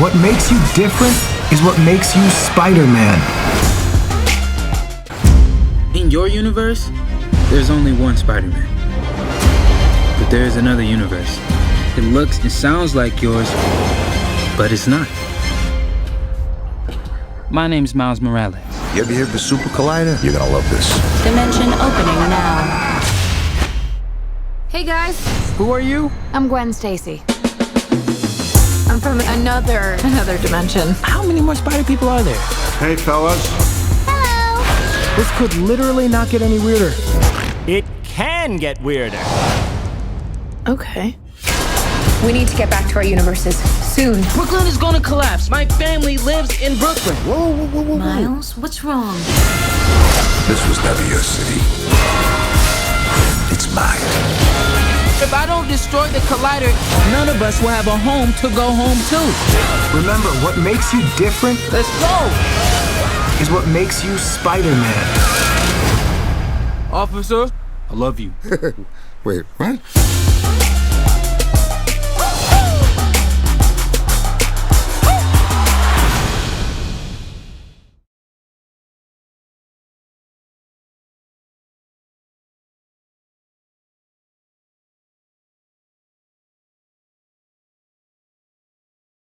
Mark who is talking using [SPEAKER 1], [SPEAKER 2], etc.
[SPEAKER 1] What makes you different is what makes you Spider-Man.
[SPEAKER 2] In your universe, there's only one Spider-Man. But there is another universe. It looks and sounds like yours, but it's not. My name's Miles Morales.
[SPEAKER 3] You ever hear of the Super Collider? You're gonna love this.
[SPEAKER 4] Dimension opening now.
[SPEAKER 5] Hey guys,
[SPEAKER 2] Who are you?
[SPEAKER 5] I'm Gwen Stacy. I'm from another dimension.
[SPEAKER 2] How many more Spider people are there?
[SPEAKER 6] Hey, fellas.
[SPEAKER 5] Hello.
[SPEAKER 1] This could literally not get any weirder.
[SPEAKER 7] It can get weirder.
[SPEAKER 5] Okay.
[SPEAKER 8] We need to get back to our universes soon.
[SPEAKER 2] Brooklyn is gonna collapse. My family lives in Brooklyn.
[SPEAKER 4] Miles, what's wrong?
[SPEAKER 3] This was never your city. It's mine.
[SPEAKER 2] If I don't destroy the collider, none of us will have a home to go home to.
[SPEAKER 1] Remember, what makes you different
[SPEAKER 2] Let's go!
[SPEAKER 1] is what makes you Spider-Man.
[SPEAKER 2] Officer, I love you.
[SPEAKER 3] Wait, what?